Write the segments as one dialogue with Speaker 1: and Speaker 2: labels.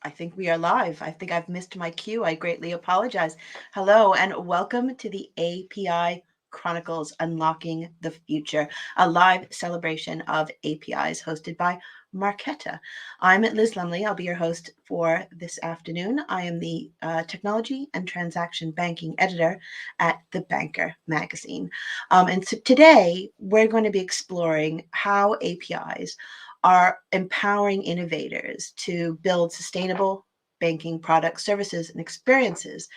Speaker 1: I think we are live. I think I've missed my cue. I greatly apologize. Hello, and welcome to the API Chronicles Unlocking the Future, a live celebration of APIs hosted by Marketa. I'm Liz Lumley. I'll be your host for this afternoon. I am the technology and transaction banking editor at The Banker magazine. And so today we're going to be exploring how APIs are empowering innovators to build sustainable banking products, services, and experiences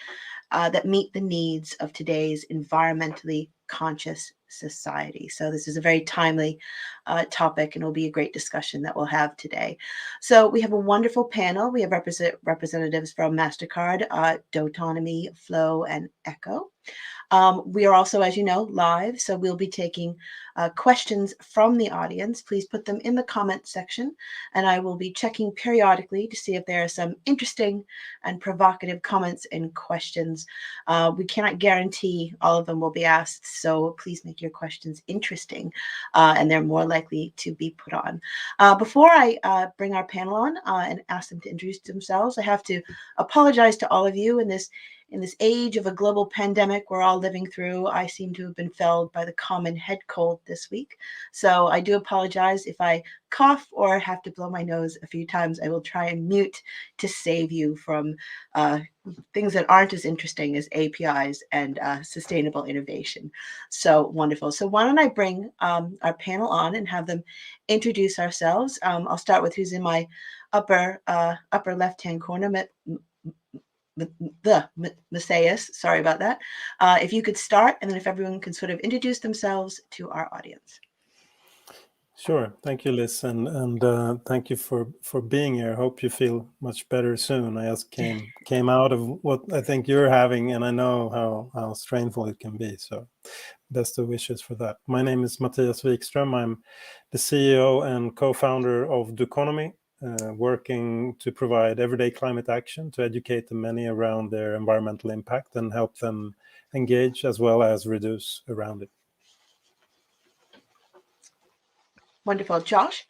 Speaker 1: that meet the needs of today's environmentally conscious society. So this is a very timely topic, and it'll be a great discussion that we'll have today. So we have a wonderful panel. We have representatives from Mastercard, Doconomy, Flowe, and Ekko. We are also, as you know, live, so we'll be taking questions from the audience. Please put them in the comment section, and I will be checking periodically to see if there are some interesting and provocative comments and questions. We cannot guarantee all of them will be asked, so please make your questions interesting, and they're more likely to be put on. Before I bring our panel on and ask them to introduce themselves, I have to apologize to all of you in this age of a global pandemic we're all living through. I seem to have been felled by the common head cold this week. So I do apologize if I cough or have to blow my nose a few times. I will try and mute to save you from things that aren't as interesting as APIs and sustainable innovation. So wonderful. So why don't I bring our panel on and have them introduce ourselves. I'll start with who's in my upper left-hand corner, the Messias. Sorry about that. If you could start, and then if everyone can sort of introduce themselves to our audience.
Speaker 2: Sure. Thank you, Liz, and thank you for being here. Hope you feel much better soon. I just came out of what I think you're having, and I know how strainful it can be. So best of wishes for that. My name is Mattias Wikström. I'm the CEO and co-founder of Doconomy, working to provide everyday climate action to educate the many around their environmental impact and help them engage as well as reduce around it.
Speaker 1: Wonderful. Josh?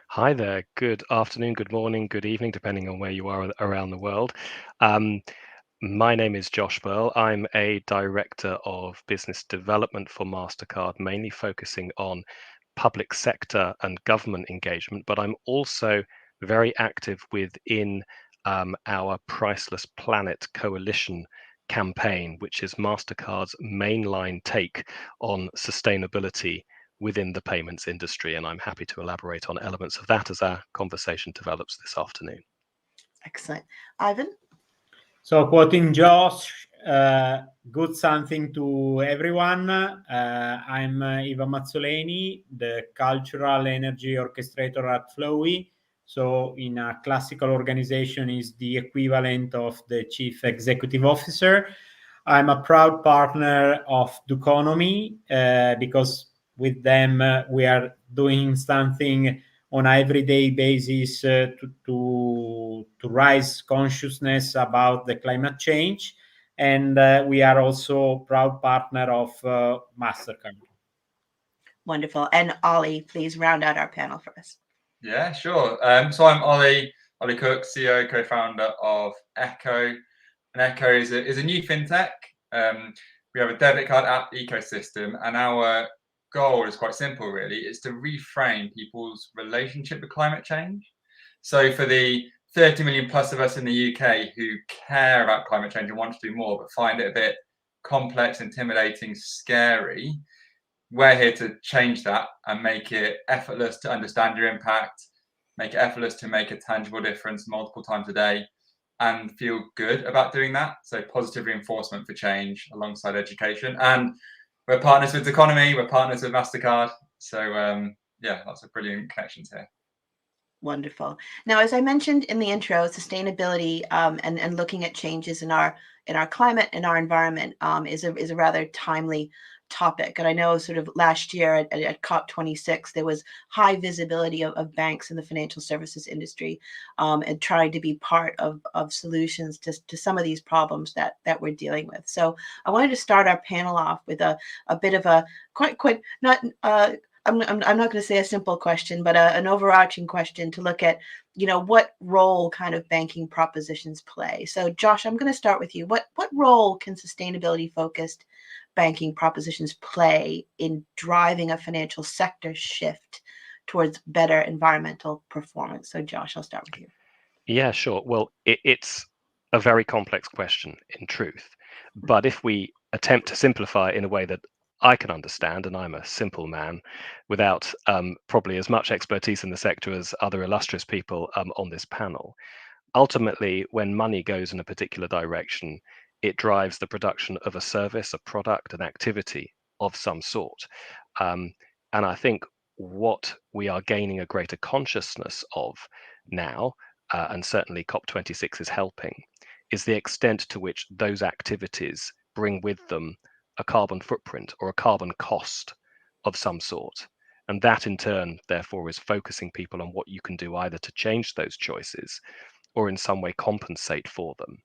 Speaker 3: Hi there. Good afternoon, good morning, good evening, depending on where you are around the world. My name is Josh Burl. I'm a director of business development for Mastercard, mainly focusing on public sector and government engagement, but I'm also very active within our Priceless Planet Coalition campaign, which is Mastercard's mainline take on sustainability within the payments industry. And I'm happy to elaborate on elements of that as our conversation develops this afternoon.
Speaker 1: Excellent. Ivan?
Speaker 4: So quoting Josh, good something to everyone. I'm Ivan Mazzoleni, the cultural energy orchestrator at Flowe. So in a classical organization is the equivalent of the chief executive officer. I'm a proud partner of Doconomy because with them we are doing something on an everyday basis to raise consciousness about the climate change. And we are also proud partner of Mastercard.
Speaker 1: Wonderful. And Ollie, please round out our panel for us.
Speaker 5: Yeah, sure. So I'm Ollie Cook, CEO, co-founder of Ekko. And Ekko is a new fintech. We have a debit card app ecosystem, and our goal is quite simple, really. It's to reframe people's relationship with climate change. So for the 30 million plus of us in the UK who care about climate change and want to do more, but find it a bit complex, intimidating, scary, we're here to change that and make it effortless to understand your impact, make it effortless to make a tangible difference multiple times a day, and feel good about doing that. So positive reinforcement for change alongside education. And we're partners with Doconomy, we're partners with Mastercard. So yeah, lots of brilliant connections here.
Speaker 1: Wonderful. Now, as I mentioned in the intro, sustainability and looking at changes in our climate and our environment is a rather timely topic. And I know sort of last year at COP26, there was high visibility of banks in the financial services industry and trying to be part of solutions to some of these problems that we're dealing with. So I wanted to start our panel off with a bit of a quite not I'm not going to say a simple question, but an overarching question to look at, what role kind of banking propositions play. So Josh, I'm going to start with you. What role can sustainability focused banking propositions play in driving a financial sector shift towards better environmental performance? So Josh, I'll start with you.
Speaker 3: Yeah, sure. Well, it's a very complex question in truth, but if we attempt to simplify it in a way that I can understand, and I'm a simple man without probably as much expertise in the sector as other illustrious people on this panel, ultimately, when money goes in a particular direction, it drives the production of a service, a product, an activity of some sort. And I think what we are gaining a greater consciousness of now, and certainly COP26 is helping, is the extent to which those activities bring with them a carbon footprint or a carbon cost of some sort. And that in turn, therefore, is focusing people on what you can do either to change those choices or in some way compensate for them.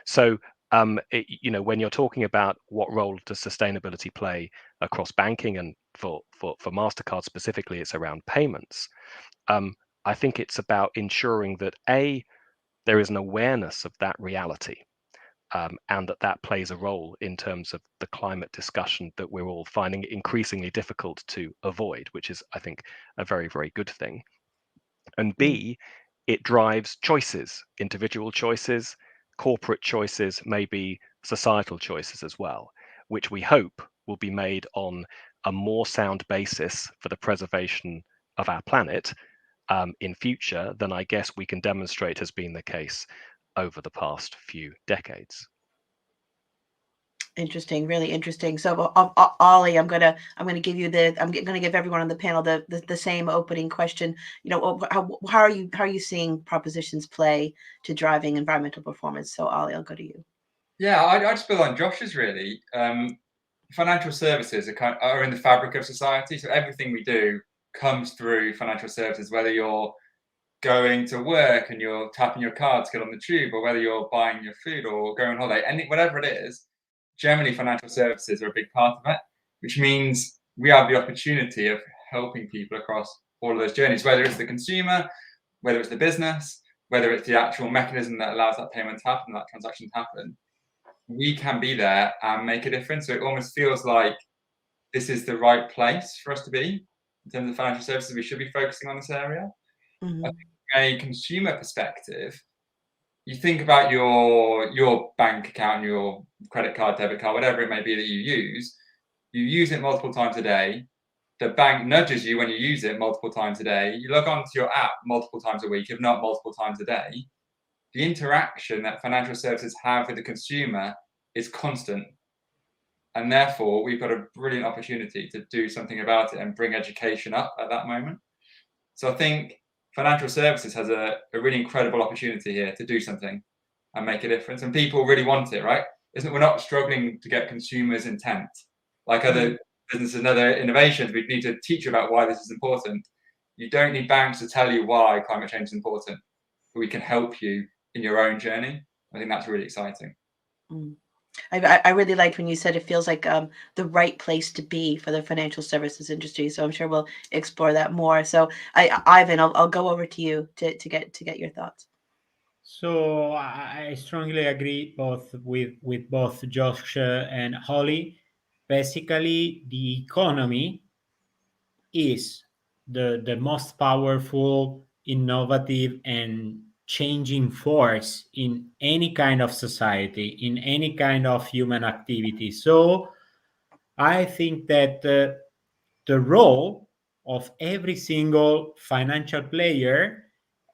Speaker 3: So, when you're talking about what role does sustainability play across banking, and for Mastercard specifically, it's around payments. I think it's about ensuring that there is an awareness of that reality, and that plays a role in terms of the climate discussion that we're all finding increasingly difficult to avoid, which is, I think, a very, very good thing. And B, it drives choices, individual choices, corporate choices, maybe societal choices as well, which we hope will be made on a more sound basis for the preservation of our planet in future than I guess we can demonstrate has been the case over the past few decades.
Speaker 1: Interesting, really interesting. So, Ollie, I'm gonna give you I'm gonna give everyone on the panel the same opening question. How are you seeing propositions play to driving environmental performance? So, Ollie, I'll go to you.
Speaker 5: Yeah, I'd just build on Josh's really. Financial services are in the fabric of society, so everything we do comes through financial services. Whether you're going to work and you're tapping your card to get on the tube, or whether you're buying your food or going on holiday, whatever it is. Generally, financial services are a big part of it, which means we have the opportunity of helping people across all of those journeys, whether it's the consumer, whether it's the business, whether it's the actual mechanism that allows that payment to happen, that transaction to happen. We can be there and make a difference. So it almost feels like this is the right place for us to be in terms of financial services. We should be focusing on this area.
Speaker 1: Mm-hmm.
Speaker 5: I think from a consumer perspective, you think about your bank account, your credit card, debit card, whatever it may be that you use it multiple times a day. The bank nudges you when you use it multiple times a day. You log onto your app multiple times a week, if not multiple times a day. The interaction that financial services have with the consumer is constant. And therefore, we've got a brilliant opportunity to do something about it and bring education up at that moment. So I think financial services has a really incredible opportunity here to do something and make a difference. And people really want it, right? We're not struggling to get consumers' intent like other businesses and other innovations. We need to teach you about why this is important. You don't need banks to tell you why climate change is important, but we can help you in your own journey. I think that's really exciting.
Speaker 1: I really liked when you said it feels like the right place to be for the financial services industry. So I'm sure we'll explore that more. So Ivan, I'll go over to you to get your thoughts.
Speaker 4: So I strongly agree with both Josh and Holly. Basically, the economy is the most powerful, innovative, and changing force in any kind of society, in any kind of human activity. So I think that the role of every single financial player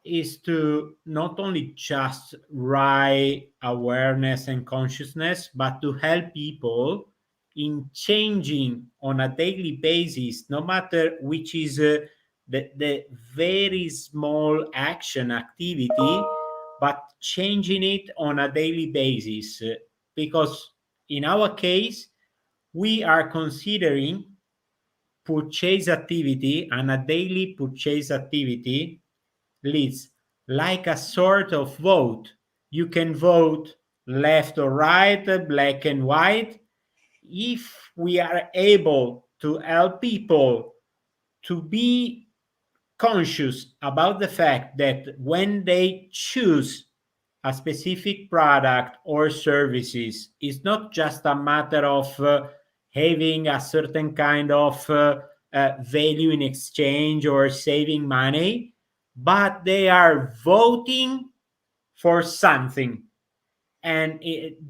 Speaker 4: is to not only just raise awareness and consciousness, but to help people in changing on a daily basis, no matter which is the very small action activity, but changing it on a daily basis. Because in our case, we are considering purchase activity, and a daily purchase activity leads like a sort of vote. You can vote left or right, black and white. If we are able to help people to be conscious about the fact that when they choose a specific product or services, it's not just a matter of having a certain kind of value in exchange or saving money, but they are voting for something. And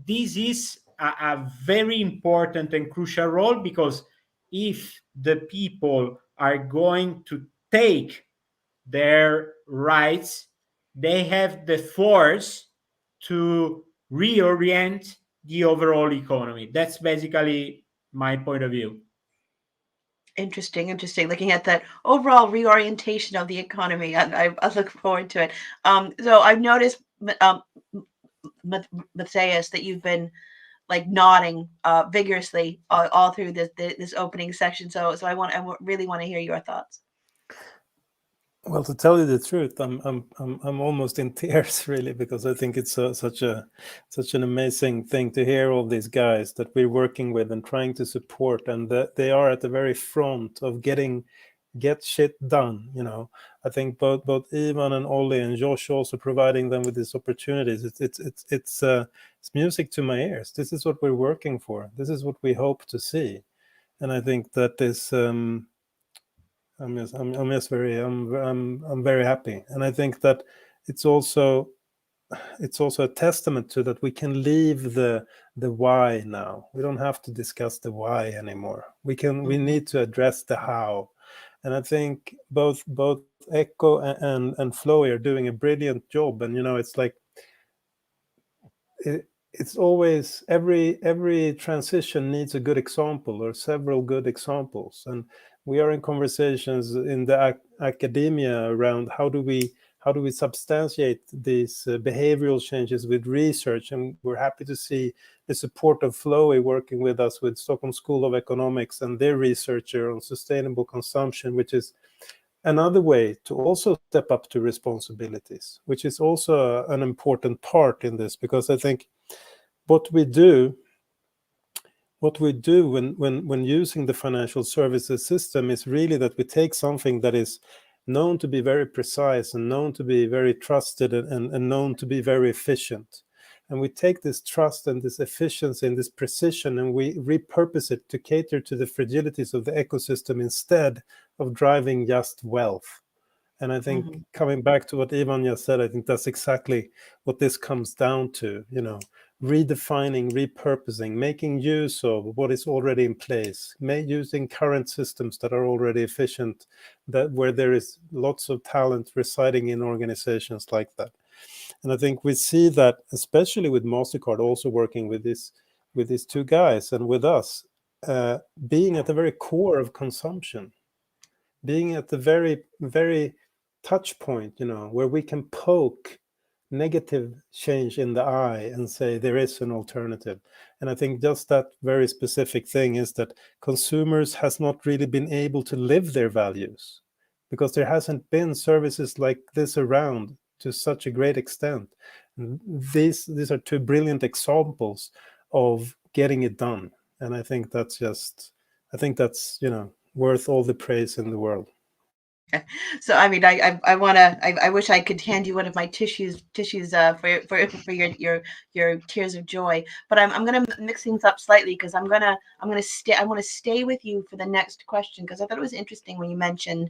Speaker 4: this is a very important and crucial role, because if the people are going to take their rights, they have the force to reorient the overall economy. That's basically my point of view.
Speaker 1: Interesting. Looking at that overall reorientation of the economy, I look forward to it. So I've noticed, Matthias, that you've been like nodding vigorously all through this opening section. So I really want to hear your thoughts.
Speaker 2: Well, to tell you the truth, I'm almost in tears, really, because I think it's such an amazing thing to hear all these guys that we're working with and trying to support, and that they are at the very front of get shit done. I think both Ivan and Ollie and Josh also providing them with these opportunities. It's music to my ears. This is what we're working for. This is what we hope to see, and I think that is. I'm very happy, and I think that it's also a testament to that we can leave the why now. We don't have to discuss the why anymore. We need to address the how, and I think both Ekko and Flowe are doing a brilliant job. And it's like it's always every transition needs a good example or several good examples, and we are in conversations in the academia around how do we substantiate these behavioral changes with research, and we're happy to see the support of Flowe working with us with Stockholm School of Economics and their researcher on sustainable consumption, which is another way to also step up to responsibilities, which is also an important part in this, because I think what we do when using the financial services system is really that we take something that is known to be very precise and known to be very trusted and known to be very efficient. And we take this trust and this efficiency and this precision and we repurpose it to cater to the fragilities of the ecosystem instead of driving just wealth. And I think coming back to what Ivan just said, I think that's exactly what this comes down to, redefining, repurposing, making use of what is already in place, using current systems that are already efficient, where there is lots of talent residing in organizations like that. And I think we see that, especially with Mastercard also working with these two guys and with us, being at the very core of consumption, being at the very, very touch point, where we can poke negative change in the eye and say there is an alternative. And I think just that very specific thing is that consumers has not really been able to live their values because there hasn't been services like this around to such a great extent. These are two brilliant examples of getting it done. And I think that's worth all the praise in the world.
Speaker 1: So I mean, I wish I could hand you one of my tissues for your tears of joy. But I'm gonna mix things up slightly because I want to stay with you for the next question, because I thought it was interesting when you mentioned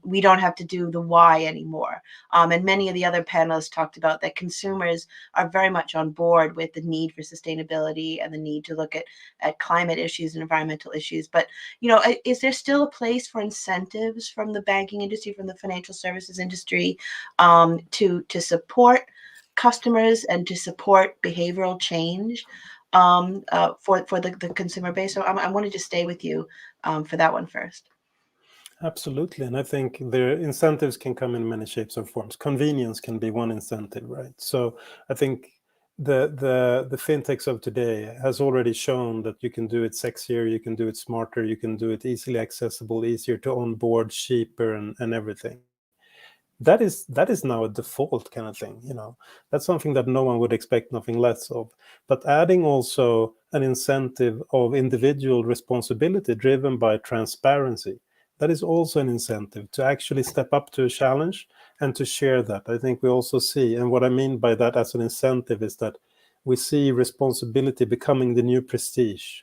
Speaker 1: we don't have to do the why anymore. And many of the other panelists talked about that consumers are very much on board with the need for sustainability and the need to look at climate issues and environmental issues. But is there still a place for incentives from the banking industry, from the financial services industry, to support customers and to support behavioral change for the consumer base? So I wanted to stay with you for that one first.
Speaker 2: Absolutely, and I think the incentives can come in many shapes or forms. Convenience can be one incentive, right? So I think the fintechs of today has already shown that you can do it sexier, you can do it smarter, you can do it easily accessible, easier to onboard, cheaper, and everything. That is now a default kind of thing. That's something that no one would expect nothing less of. But adding also an incentive of individual responsibility driven by transparency, that is also an incentive to actually step up to a challenge and to share that. I think we also see, and what I mean by that as an incentive is that we see responsibility becoming the new prestige.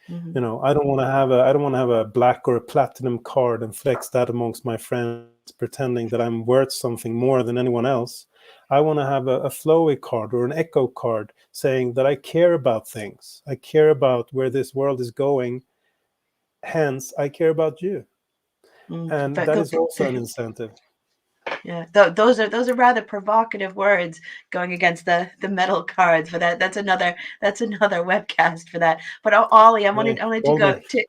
Speaker 1: Mhm.
Speaker 2: You know, I don't want to have a black or a platinum card and flex that amongst my friends, pretending that I'm worth something more than anyone else. I want to have a Flowe card or an Ekko card saying that I care about things. I care about where this world is going. Hence, I care about you. And
Speaker 1: But
Speaker 2: that is also an incentive.
Speaker 1: yeah, those are rather provocative words going against the metal cards. But that's another webcast for that. But Ollie, I wanted to go to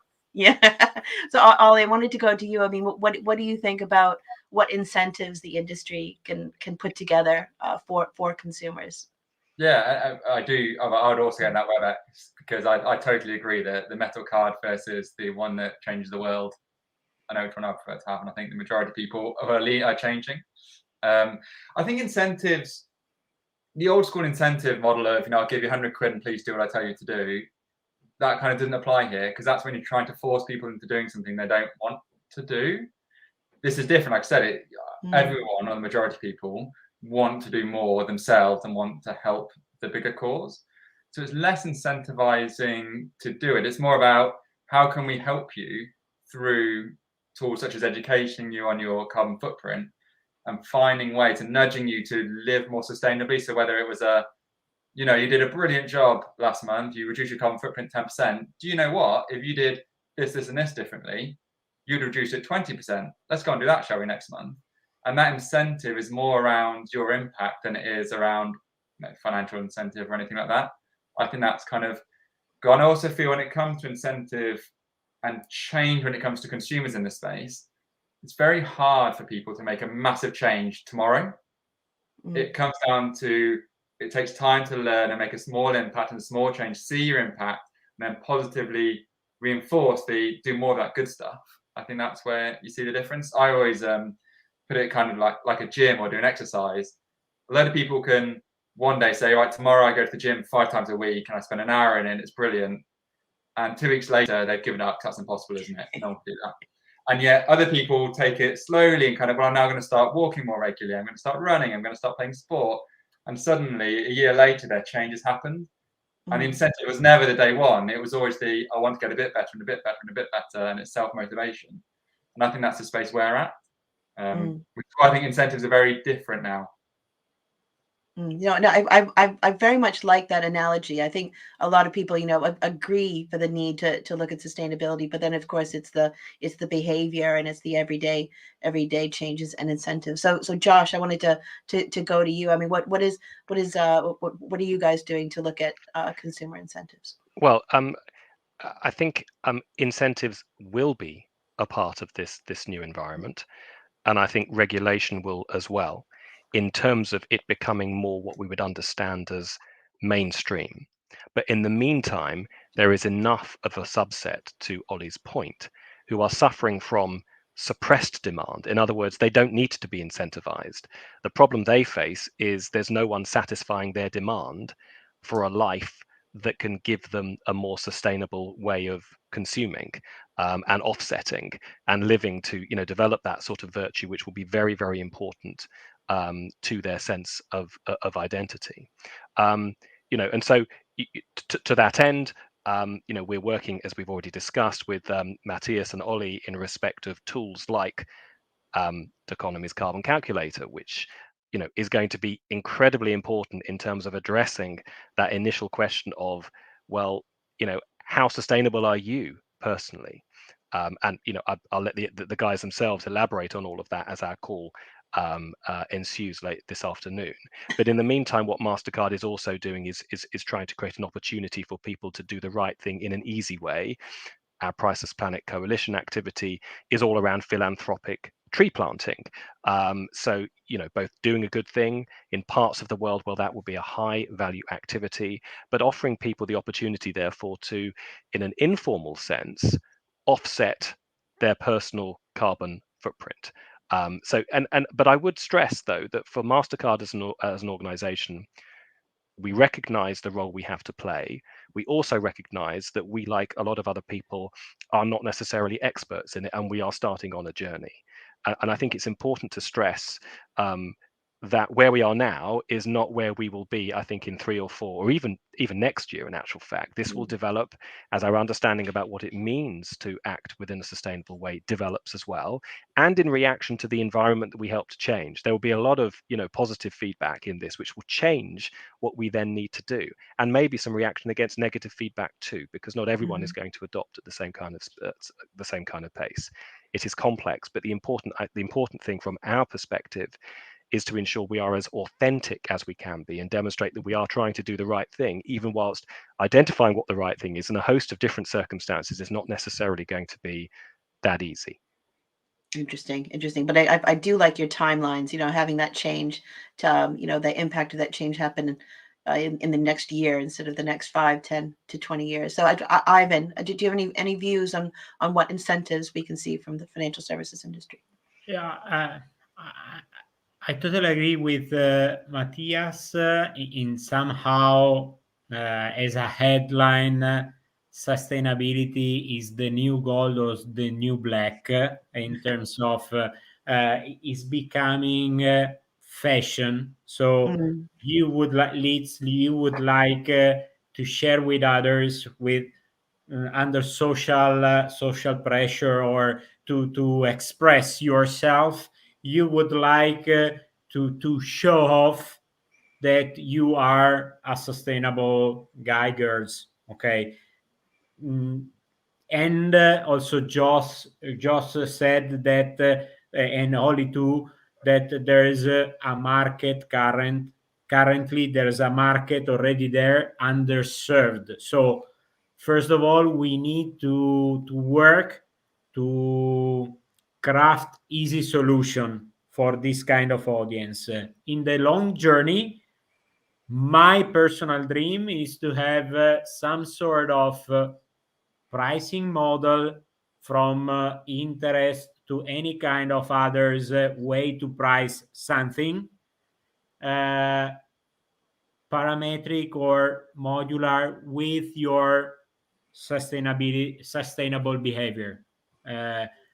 Speaker 1: So Ollie, I wanted to go to you. I mean, what do you think about what incentives the industry can put together for consumers?
Speaker 5: Yeah, I do. I would also go in that way because I totally agree that the metal card versus the one that changes the world. I know which one I prefer to have, and I think the majority of people are changing. I think incentives, the old school incentive model of, I'll give you 100 quid and please do what I tell you to do, that kind of doesn't apply here, because that's when you're trying to force people into doing something they don't want to do. This is different. Like I said, everyone, or the majority of people, want to do more themselves and want to help the bigger cause. So it's less incentivizing to do it. It's more about how can we help you through tools such as educating you on your carbon footprint and finding ways and nudging you to live more sustainably. So whether it was you did a brilliant job last month, you reduced your carbon footprint 10%. Do you know what? If you did this, and this differently, you'd reduce it 20%. Let's go and do that, shall we, next month? And that incentive is more around your impact than it is around financial incentive or anything like that. I think that's kind of gone. I also feel when it comes to incentive and change, when it comes to consumers in this space, it's very hard for people to make a massive change tomorrow. It comes down to, it takes time to learn and make a small impact and a small change, see your impact, and then positively reinforce do more of that good stuff. I think that's where you see the difference. I always put it kind of like a gym or doing exercise. A lot of people can one day say, right, tomorrow I go to the gym 5 times a week and I spend an hour in it, it's brilliant. And 2 weeks later, they've given up. That's impossible, isn't it? No one can do that. And yet other people take it slowly and kind of, well, I'm now going to start walking more regularly. I'm going to start running. I'm going to start playing sport. And suddenly, a year later, their changes happened. And the incentive was never the day one. It was always I want to get a bit better and a bit better and a bit better. And it's self-motivation. And I think that's the space we're at. Which I think incentives are very different now.
Speaker 1: I very much like that analogy. I think a lot of people, agree for the need to look at sustainability, but then of course it's the behavior and it's the everyday changes and incentives. So Josh, I wanted to go to you. I mean, what are you guys doing to look at consumer incentives?
Speaker 3: Well, I think incentives will be a part of this new environment, and I think regulation will as well, in terms of it becoming more what we would understand as mainstream. But in the meantime, there is enough of a subset, to Ollie's point, who are suffering from suppressed demand. In other words, they don't need to be incentivized. The problem they face is there's no one satisfying their demand for a life that can give them a more sustainable way of consuming and offsetting and living to develop that sort of virtue, which will be very, very important to their sense of identity. And so to that end, we're working, as we've already discussed, with Matthias and Ollie in respect of tools like Doconomy's carbon calculator, which is going to be incredibly important in terms of addressing that initial question of, well, how sustainable are you personally? And I'll let the guys themselves elaborate on all of that as our call ensues late this afternoon. But in the meantime, what Mastercard is also doing is trying to create an opportunity for people to do the right thing in an easy way. Our Priceless Planet Coalition activity is all around philanthropic tree planting. So, both doing a good thing in parts of the world where that will be a high value activity, but offering people the opportunity, therefore, to, in an informal sense, offset their personal carbon footprint. But I would stress, though, that for Mastercard as an organization, we recognize the role we have to play. We also recognize that we, like a lot of other people, are not necessarily experts in it, and we are starting on a journey. And I think it's important to stress that where we are now is not where we will be, I think, in 3 or 4, or even next year. In actual fact, this will develop as our understanding about what it means to act within a sustainable way develops as well, and in reaction to the environment that we help to change. There will be a lot of positive feedback in this, which will change what we then need to do, and maybe some reaction against negative feedback too, because not everyone is going to adopt at the same kind of pace. It is complex, but the important thing from our perspective is to ensure we are as authentic as we can be and demonstrate that we are trying to do the right thing, even whilst identifying what the right thing is in a host of different circumstances is not necessarily going to be that easy.
Speaker 1: Interesting. But I do like your timelines, having that change to, the impact of that change happen in the next year instead of the next 5, 10 to 20 years. So Ivan, do you have any views on what incentives we can see from the financial services industry?
Speaker 4: Yeah, I totally agree with Matthias in somehow as a headline, sustainability is the new gold or the new black in terms of is becoming fashion. So you would like to share with others with under social pressure, or to express yourself. You would like to show off that you are a sustainable guy, girls. Okay. And also Josh said that and Holly too, that there is a market currently there's a market already there, underserved. So first of all, we need to work to craft easy solution for this kind of audience. In the long journey, my personal dream is to have some sort of pricing model from interest to any kind of others way to price something, parametric or modular with your sustainable behavior.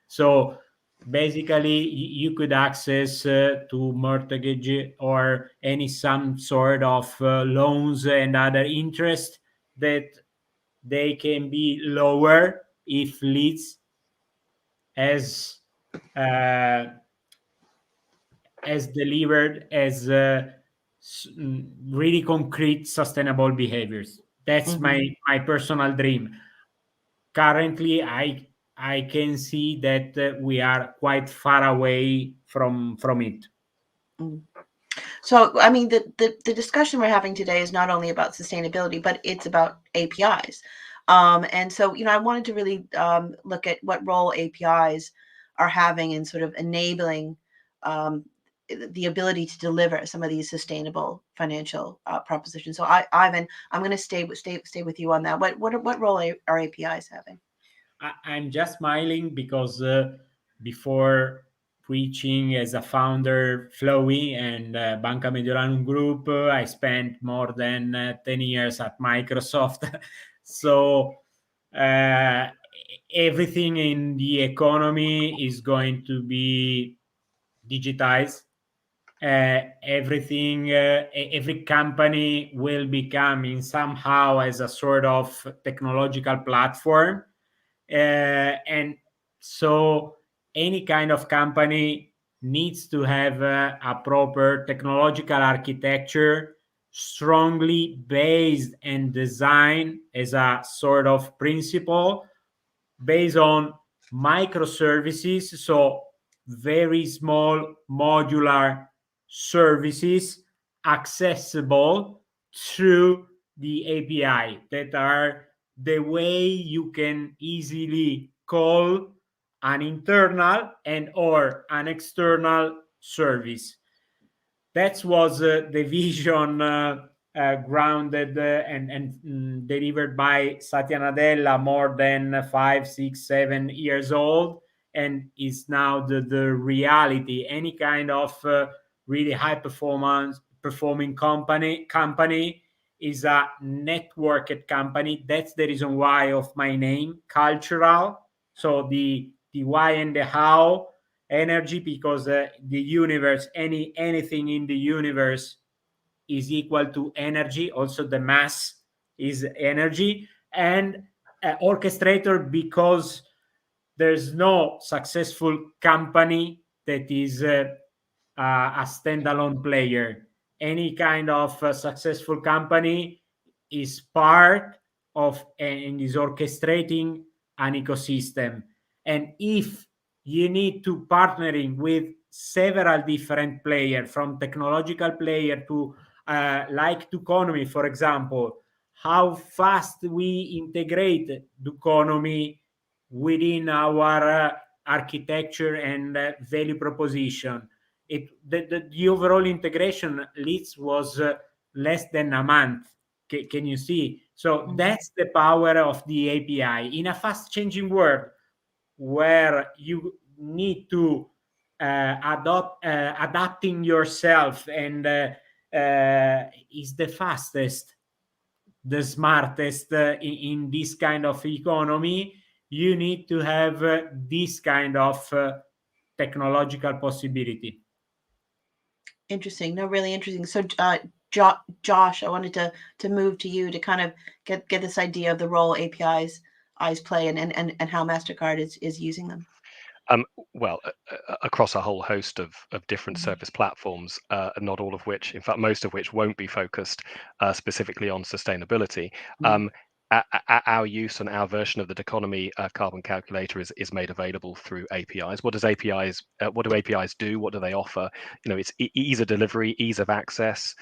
Speaker 4: So basically you could access to mortgage or some sort of loans and other interest that they can be lower if leads as delivered as really concrete sustainable behaviors. That's my personal dream. Currently, I can see that we are quite far away from it.
Speaker 1: So, I mean, the discussion we're having today is not only about sustainability, but it's about APIs. And so, I wanted to really look at what role APIs are having in sort of enabling the ability to deliver some of these sustainable financial propositions. So, Ivan, I'm going to stay with you on that. What role are APIs having?
Speaker 4: I'm just smiling because before preaching as a founder, Flowe and Banca Mediolanum Group, I spent more than 10 years at Microsoft. So everything in the economy is going to be digitized. Everything, every company will become in somehow as a sort of technological platform. And so any kind of company needs to have a proper technological architecture, strongly based and designed as a sort of principle based on microservices. So very small modular services accessible through the API that are the way you can easily call an internal and or an external service. That was the vision grounded and delivered by Satya Nadella more than 5, 6, 7 years old, and is now the reality. Any kind of really high performing company is a networked company. That's the reason why of my name, cultural. So the why and the how, energy, because the universe, anything in the universe is equal to energy. Also the mass is energy. And orchestrator, because there's no successful company that is a standalone player. Any kind of successful company is part of and is orchestrating an ecosystem. And if you need to partnering with several different players, from technological player to like Doconomy, for example, how fast we integrate Doconomy within our architecture and value proposition. The overall integration leads was less than a month. Can you see? So that's the power of the API in a fast changing world where you need to adapting yourself, and is the fastest, the smartest in this kind of economy. You need to have this kind of technological possibility.
Speaker 1: Interesting. No, really interesting. So, Josh, I wanted to move to you to kind of get this idea of the role APIs play and how Mastercard is using them.
Speaker 3: Well, across a whole host of different service platforms, not all of which, in fact, most of which won't be focused specifically on sustainability. Our use and our version of the Doconomy carbon calculator is made available through APIs. What do APIs do? What do they offer? It's ease of delivery, ease of access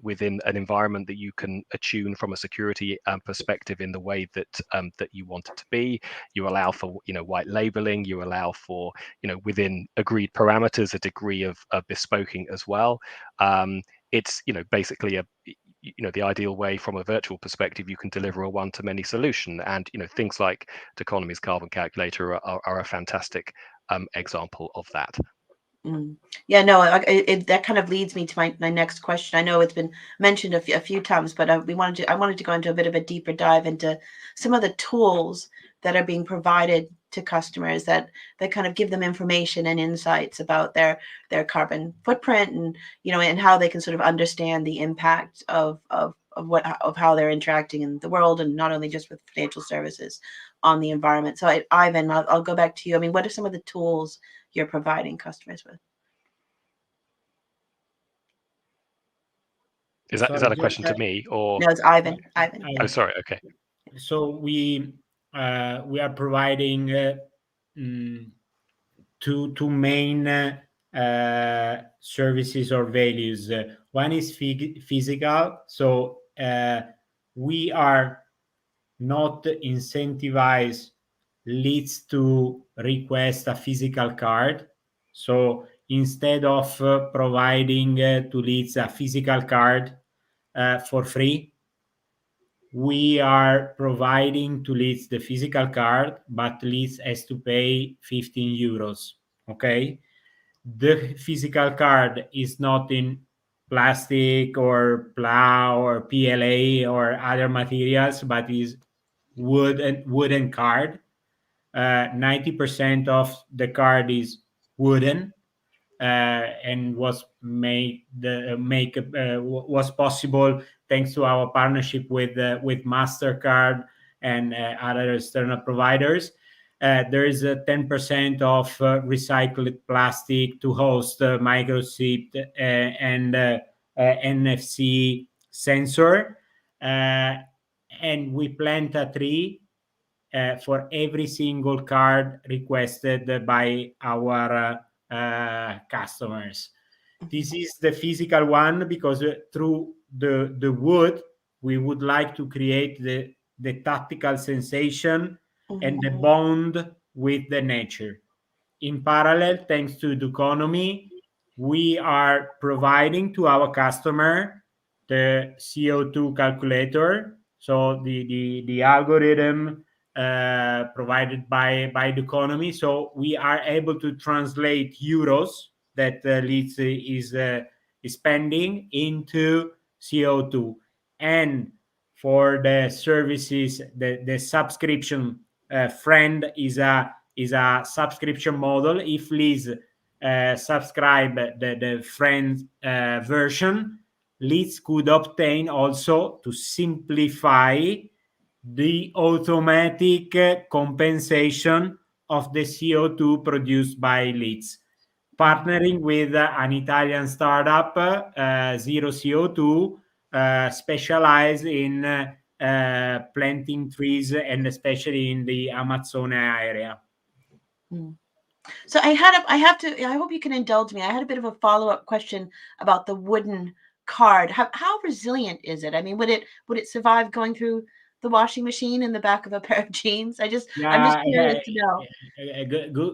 Speaker 3: within an environment that you can attune from a security perspective in the way that that you want it to be. You allow for white labeling. You allow for within agreed parameters a degree of bespoking as well. It's basically the ideal way from a virtual perspective. You can deliver a one-to-many solution, and things like Doconomy's carbon calculator are a fantastic example of that.
Speaker 1: Yeah, no, that kind of leads me to my next question. I know it's been mentioned a few times, but I wanted to go into a bit of a deeper dive into some of the tools that are being provided to customers that kind of give them information and insights about their carbon footprint, and and how they can sort of understand the impact of how they're interacting in the world, and not only just with financial services on the environment. So Ivan, I'll go back to you. I mean, what are some of the tools you're providing customers with?
Speaker 3: Is that a question to me, or?
Speaker 1: No, it's Ivan.
Speaker 3: Oh, sorry. Okay.
Speaker 4: So we are providing two main services or values. One is physical. So we are not incentivize leads to request a physical card. So instead of providing to leads a physical card for free, we are providing to leads the physical card, but leads has to pay 15 euros. Okay. The physical card is not in plastic or plow or PLA or other materials, but is wooden card. 90% of the card is wooden, and was was possible thanks to our partnership with Mastercard and other external providers. There is a 10% of recycled plastic to host microchip and NFC sensor, and we plant a tree for every single card requested by our customers. This is the physical one, because through the wood we would like to create the tactical sensation and the bond with the nature. In parallel, thanks to Doconomy, we are providing to our customer the CO2 calculator. So the algorithm provided by Doconomy. So we are able to translate euros that leads is spending into CO2. and for the services, the subscription friend is a subscription model. If Liz subscribe the friend version, Liz could obtain also, to simplify, the automatic compensation of the CO2 produced by Liz, partnering with an Italian startup, Zero CO2, specialized in planting trees, and especially in the Amazon area.
Speaker 1: So I hope you can indulge me. I had a bit of a follow-up question about the wooden card. How resilient is it? I mean, would it survive going through the washing machine in the back of a pair of jeans? I'm just curious to know.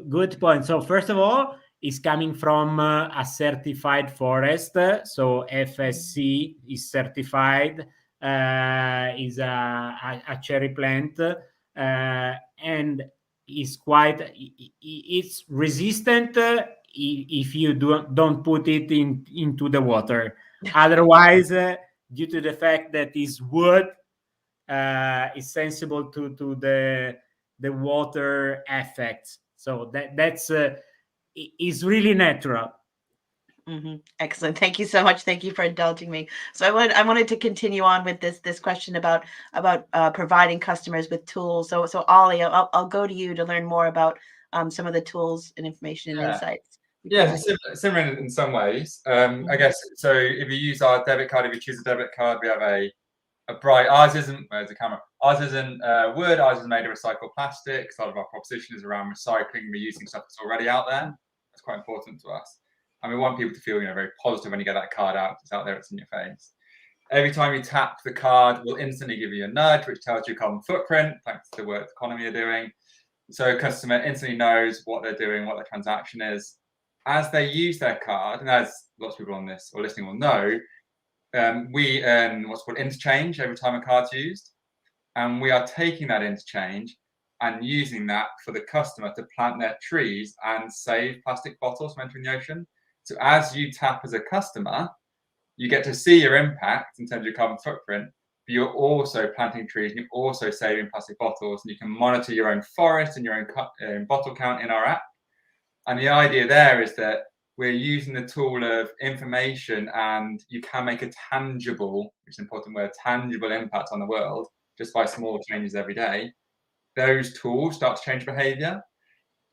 Speaker 4: Good point. So first of all, it's coming from a certified forest. So FSC is certified, is a cherry plant, and is it's resistant if you don't put it into the water. Otherwise, due to the fact that it's wood, is sensible to the water effects. So that's is really natural.
Speaker 1: Excellent. Thank you so much. Thank you for indulging me. So I wanted to continue on with this question about providing customers with tools. So Ollie, I'll go to you to learn more about some of the tools and information and insights.
Speaker 5: Yeah, similar in some ways. I guess so. If you use our debit card, if you choose a debit card, we have a bright. Ours isn't. Where's the camera? Ours isn't wood. Ours is made of recycled plastic. A lot of our proposition is around recycling, reusing stuff that's already out there. That's quite important to us. And we want people to feel, very positive when you get that card out. It's out there, it's in your face. Every time you tap the card, we'll instantly give you a nudge, which tells you carbon footprint, thanks to the work Doconomy are doing. So a customer instantly knows what they're doing, what their transaction is. As they use their card, and as lots of people on this or listening will know, we earn what's called interchange every time a card's used. And we are taking that interchange and using that for the customer to plant their trees and save plastic bottles from entering the ocean. So as you tap as a customer, you get to see your impact in terms of your carbon footprint, but you're also planting trees and you're also saving plastic bottles, and you can monitor your own forest and your own bottle count in our app. And the idea there is that we're using the tool of information, and you can make a tangible, which is an important word, tangible impact on the world just by small changes every day. Those tools start to change behavior.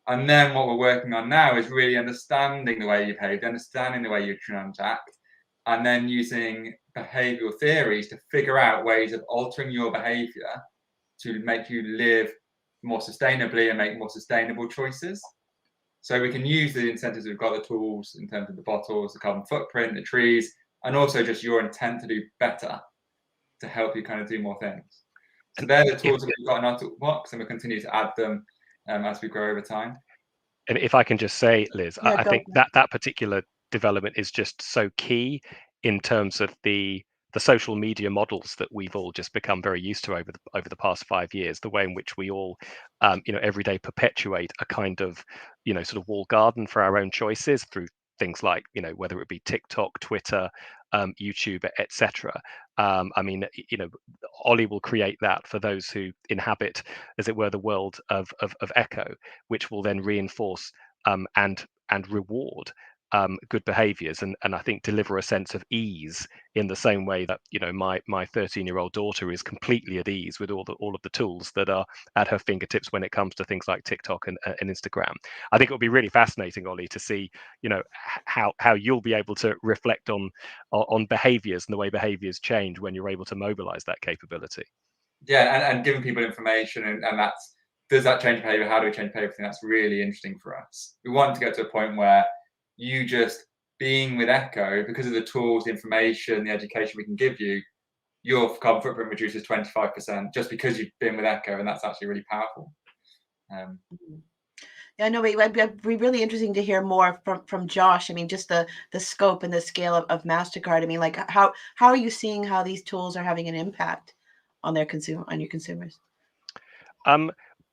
Speaker 5: And then what we're working on now is really understanding the way you behave, understanding the way you transact, and then using behavioral theories to figure out ways of altering your behavior to make you live more sustainably and make more sustainable choices. So we can use the incentives, we've got the tools in terms of the bottles, the carbon footprint, the trees, and also just your intent to do better to help you kind of do more things. So they're the tools that we've got in our toolbox, and we'll continue to add them as we grow over time.
Speaker 3: And if I can just say, Liz, I think that particular development is just so key in terms of the social media models that we've all just become very used to over the past 5 years, the way in which we all every day perpetuate a kind of sort of walled garden for our own choices through things like whether it be TikTok, Twitter, YouTube, etc. I mean, Ollie will create that for those who inhabit, as it were, the world of Ekko, which will then reinforce and reward good behaviors, and I think deliver a sense of ease in the same way that my 13-year-old daughter is completely at ease with all of the tools that are at her fingertips when it comes to things like TikTok and Instagram. I think it will be really fascinating, Ollie, to see how you'll be able to reflect on behaviors and the way behaviors change when you're able to mobilize that capability.
Speaker 5: Yeah, and giving people information, and that's, does that change behavior? How do we change behavior? That's really interesting for us. We want to get to a point where you just being with Ekko, because of the tools, the information, the education we can give you, your carbon footprint reduces 25% just because you've been with Ekko, and that's actually really powerful.
Speaker 1: Yeah, no, it'd be really interesting to hear more from Josh. I mean, just the scope and the scale of Mastercard. I mean, like how are you seeing how these tools are having an impact on your consumers?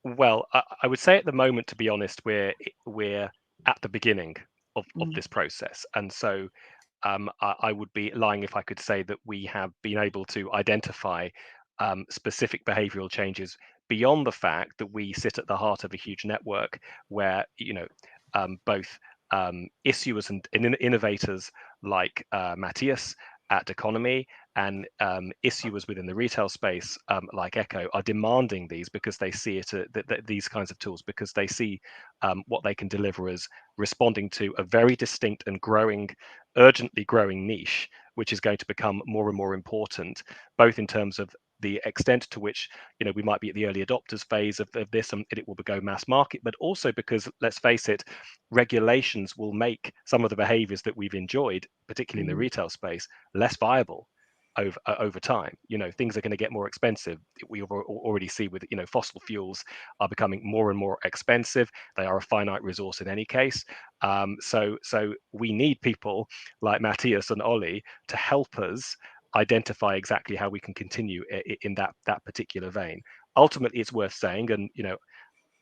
Speaker 3: Well, I would say at the moment, to be honest, we're at the beginning of this process, and so I would be lying if I could say that we have been able to identify specific behavioral changes beyond the fact that we sit at the heart of a huge network where, both issuers and innovators like Matthias at Doconomy and issuers within the retail space like Ekko are demanding these because they see it, these kinds of tools, because they see what they can deliver as responding to a very distinct and urgently growing niche, which is going to become more and more important, both in terms of the extent to which we might be at the early adopters phase of this and it will go mass market, but also because, let's face it, regulations will make some of the behaviors that we've enjoyed, particularly in the retail space, less viable over time. Things are going to get more expensive. We already see with fossil fuels are becoming more and more expensive. They are a finite resource in any case. So we need people like Matthias and Ollie to help us identify exactly how we can continue in that particular vein. Ultimately, it's worth saying, and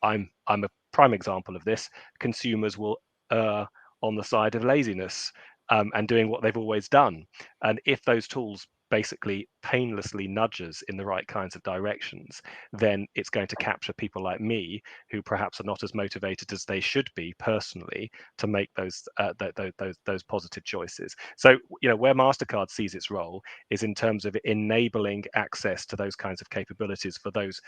Speaker 3: I'm a prime example of this. Consumers will err on the side of laziness and doing what they've always done. And if those tools basically painlessly nudges in the right kinds of directions, then it's going to capture people like me who perhaps are not as motivated as they should be personally to make those positive choices. So where Mastercard sees its role is in terms of enabling access to those kinds of capabilities for those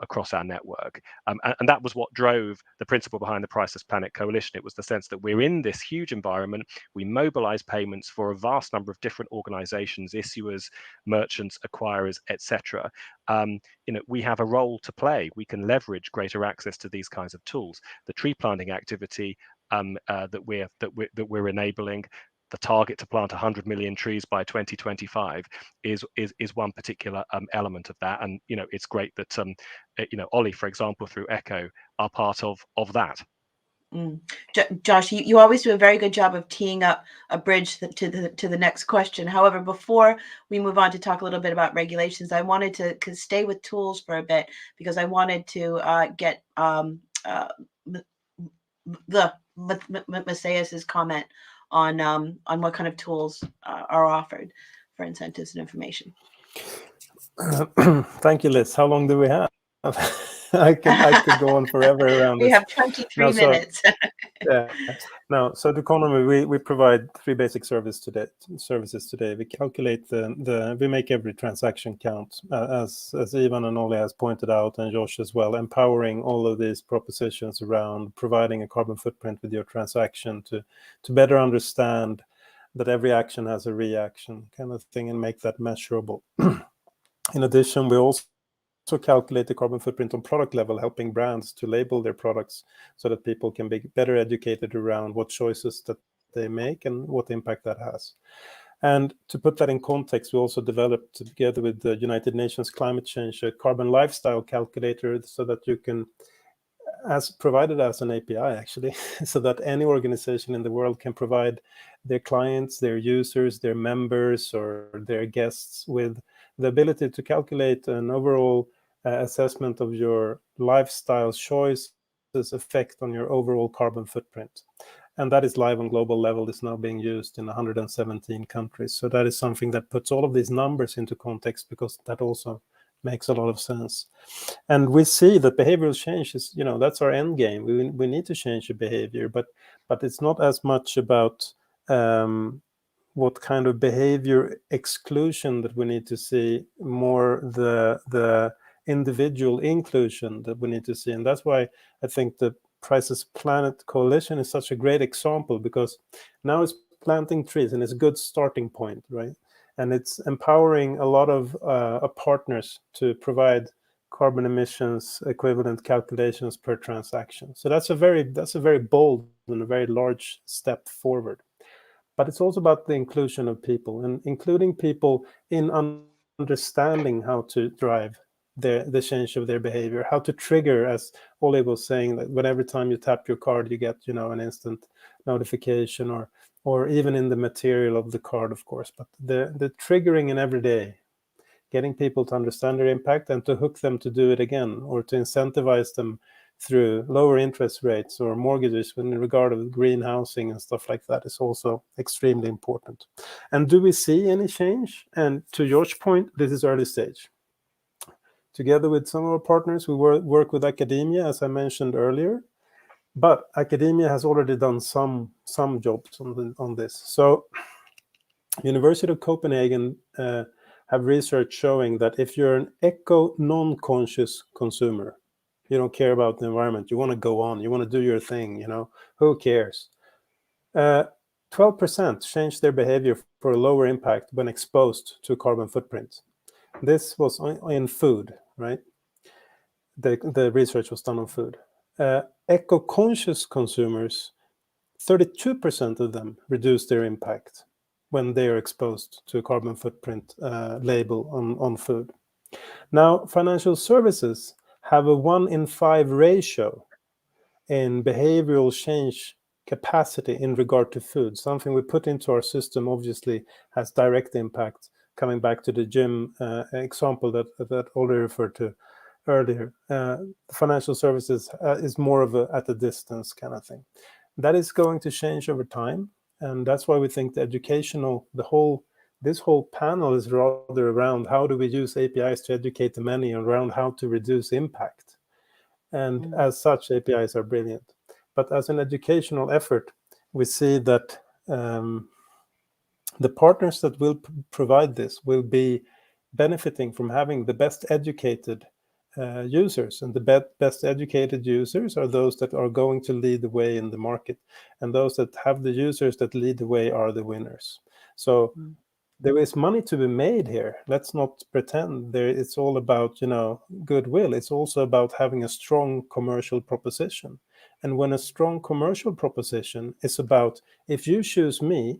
Speaker 3: across our network, and that was what drove the principle behind the Priceless Planet Coalition. It was the sense that we're in this huge environment, we mobilize payments for a vast number of different organizations, issuers, merchants, acquirers, etc. We have a role to play. We can leverage greater access to these kinds of tools. The tree planting activity that we're enabling, the target to plant 100 million trees by 2025 is one particular element of that. And it's great that Ollie, for example, through Ekko, are part of that.
Speaker 1: Josh, you always do a very good job of teeing up a bridge to the next question. However, before we move on to talk a little bit about regulations, I wanted to stay with tools for a bit, because I wanted to get the Matthias's comment on what kind of tools are offered for incentives and information.
Speaker 2: Thank you, Liz. How long do we have? I could go on forever around
Speaker 1: we
Speaker 2: this.
Speaker 1: have 23 minutes.
Speaker 2: Yeah. No, so Doconomy, we provide three basic services today. We calculate we make every transaction count, as Ivan and Ollie has pointed out, and Josh as well, empowering all of these propositions around providing a carbon footprint with your transaction to better understand that every action has a reaction kind of thing and make that measurable. In addition, we also calculate the carbon footprint on product level, helping brands to label their products so that people can be better educated around what choices that they make and what impact that has. And to put that in context, we also developed, together with the United Nations Climate Change, a carbon lifestyle calculator, so that you can, as provided as an API actually, so that any organization in the world can provide their clients, their users, their members, or their guests with the ability to calculate an overall assessment of your lifestyle choices effect on your overall carbon footprint. And that is live on global level, is now being used in 117 countries. So that is something that puts all of these numbers into context, because that also makes a lot of sense. And we see that behavioral change is, that's our end game. We need to change the behavior, but it's not as much about what kind of behavior exclusion that we need to see, more the individual inclusion that we need to see. And that's why I think the Priceless Planet Coalition is such a great example, because now it's planting trees and it's a good starting point, right? And it's empowering a lot of partners to provide carbon emissions equivalent calculations per transaction. So that's a very bold and a very large step forward. But it's also about the inclusion of people, and including people in understanding how to drive the change of their behavior, how to trigger, as Ole was saying, that whenever time you tap your card, you get an instant notification, or even in the material of the card, of course. But the triggering in every day, getting people to understand their impact and to hook them to do it again, or to incentivize them through lower interest rates or mortgages in regard of green housing and stuff like that is also extremely important. And do we see any change? And to George's point, this is early stage. Together with some of our partners, we work with academia, as I mentioned earlier, but academia has already done some jobs on this. So University of Copenhagen have research showing that if you're an eco non-conscious consumer, you don't care about the environment, you want to go on, you want to do your thing, who cares? 12% change their behavior for a lower impact when exposed to carbon footprint. This was in food, right? The research was done on food. Eco-conscious consumers, 32% of them reduce their impact when they are exposed to a carbon footprint label on food. Now, financial services have a 1 in 5 ratio in behavioral change capacity in regard to food. Something we put into our system obviously has direct impact. Coming back to the gym example that Ole referred to earlier, financial services is more of a at a distance kind of thing. That is going to change over time, and that's why we think this whole panel is rather around how do we use APIs to educate the many, around how to reduce impact. And as such, APIs are brilliant. But as an educational effort, we see that the partners that will provide this will be benefiting from having the best educated users, and the best educated users are those that are going to lead the way in the market, and those that have the users that lead the way are the winners. So there is money to be made here. Let's not pretend it's all about goodwill. It's also about having a strong commercial proposition. And when a strong commercial proposition is about, if you choose me,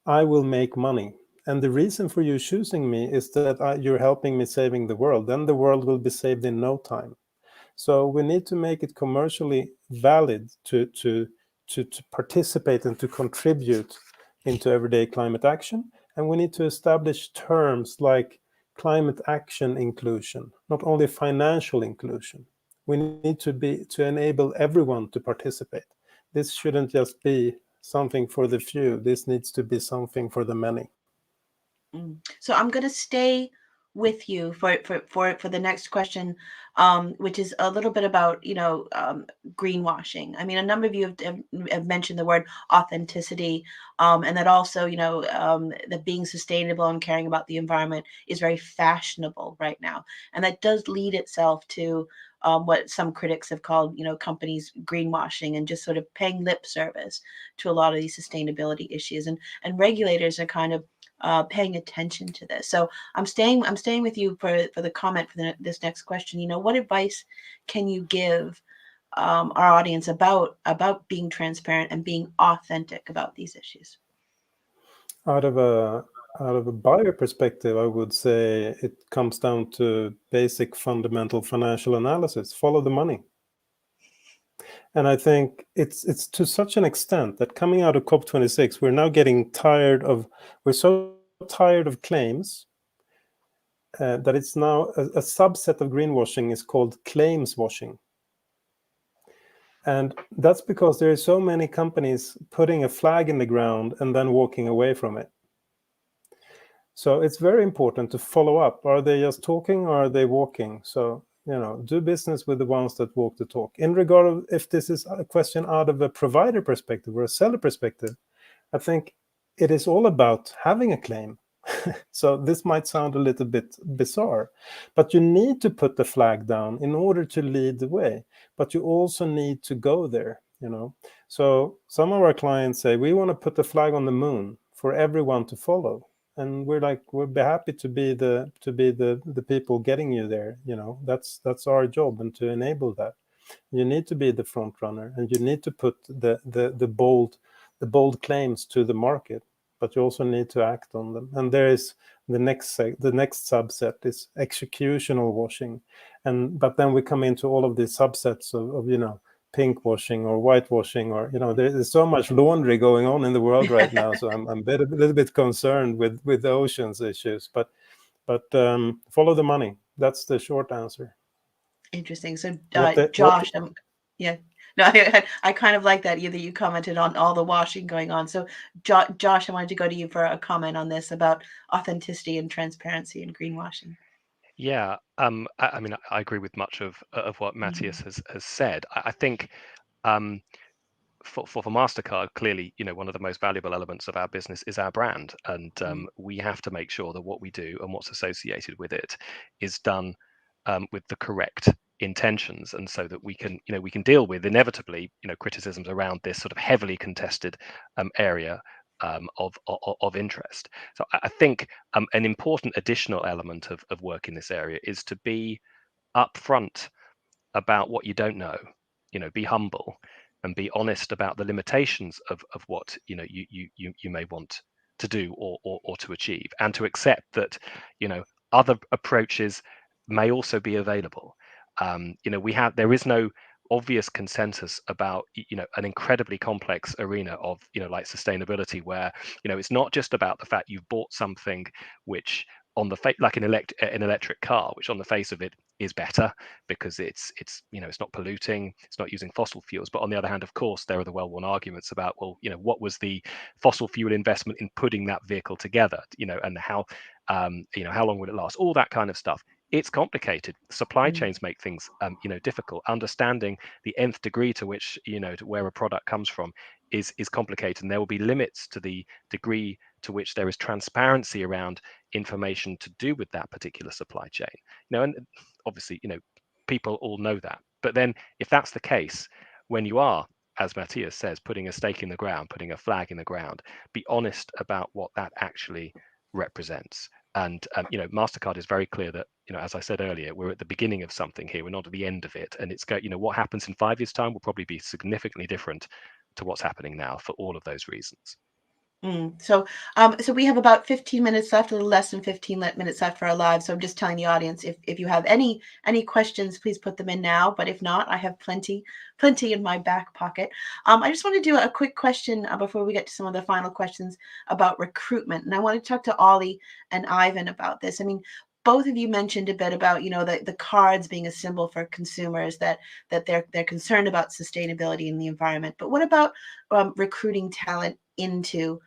Speaker 2: I will make money. And the reason for you choosing me is that you're helping me saving the world. Then the world will be saved in no time. So we need to make it commercially valid to participate and to contribute into everyday climate action. And we need to establish terms like climate action inclusion, not only financial inclusion. We need to enable everyone to participate. This shouldn't just be something for the few. This needs to be something for the many.
Speaker 1: So I'm going to stay with you for the next question, which is a little bit about greenwashing. I mean, a number of you have mentioned the word authenticity, and that also that being sustainable and caring about the environment is very fashionable right now, and that does lead itself to what some critics have called companies greenwashing and just sort of paying lip service to a lot of these sustainability issues, and regulators are kind of paying attention to this. So I'm staying with you for the comment for this next question. What advice can you give our audience about being transparent and being authentic about these issues?
Speaker 2: Out of a buyer perspective, I would say it comes down to basic fundamental financial analysis. Follow the money. And I think it's to such an extent that coming out of COP26, we're now getting we're so tired of claims that it's now a subset of greenwashing is called claims washing. And that's because there are so many companies putting a flag in the ground and then walking away from it. So it's very important to follow up. Are they just talking or are they walking? So do business with the ones that walk the talk. In regard of if this is a question out of a provider perspective or a seller perspective, I think it is all about having a claim. So this might sound a little bit bizarre, but you need to put the flag down in order to lead the way. But you also need to go there, So some of our clients say, we want to put the flag on the moon for everyone to follow. And we'll be happy to be the people getting you there. That's our job, and to enable that, you need to be the front runner, and you need to put the bold claims to the market, but you also need to act on them. And there is the next subset is executional washing, but then we come into all of these subsets of pink washing or whitewashing, or there's so much laundry going on in the world right now. So I'm a little bit concerned with the oceans issues, but follow the money. That's the short answer.
Speaker 1: Interesting. So,
Speaker 2: What
Speaker 1: Josh, yeah, no, I kind of like that. You commented on all the washing going on. So, Josh, I wanted to go to you for a comment on this about authenticity and transparency and greenwashing.
Speaker 3: Yeah, I mean, I agree with much of what Matthias has said. I think for Mastercard, clearly, one of the most valuable elements of our business is our brand, and we have to make sure that what we do and what's associated with it is done with the correct intentions, and so that we can deal with inevitably criticisms around this sort of heavily contested area of interest. So I think an important additional element of work in this area is to be upfront about what you don't know. Be humble and be honest about the limitations of what you may want to do or to achieve, and to accept that other approaches may also be available. There is no obvious consensus about an incredibly complex arena of like sustainability, where it's not just about the fact you've bought something which on the like an electric car, which on the face of it is better because it's not polluting, it's not using fossil fuels. But on the other hand, of course, there are the well-worn arguments about, well, what was the fossil fuel investment in putting that vehicle together, and how how long will it last, all that kind of stuff. It's complicated. Supply chains make things difficult. Understanding the nth degree to which to where a product comes from is complicated, and there will be limits to the degree to which there is transparency around information to do with that particular supply chain. And obviously people all know that. But then if that's the case, when you are, as Matthias says, putting a stake in the ground, putting a flag in the ground, be honest about what that actually represents. And Mastercard is very clear that as I said earlier, we're at the beginning of something here, we're not at the end of it, and it's what happens in 5 years' time will probably be significantly different to what's happening now for all of those reasons.
Speaker 1: So we have about 15 minutes left, a little less than 15 minutes left for our live. So I'm just telling the audience, if you have any questions, please put them in now. But if not, I have plenty in my back pocket. I just want to do a quick question before we get to some of the final questions about recruitment. And I want to talk to Ollie and Ivan about this. I mean, both of you mentioned a bit about the cards being a symbol for consumers, that they're concerned about sustainability in the environment. But what about recruiting talent into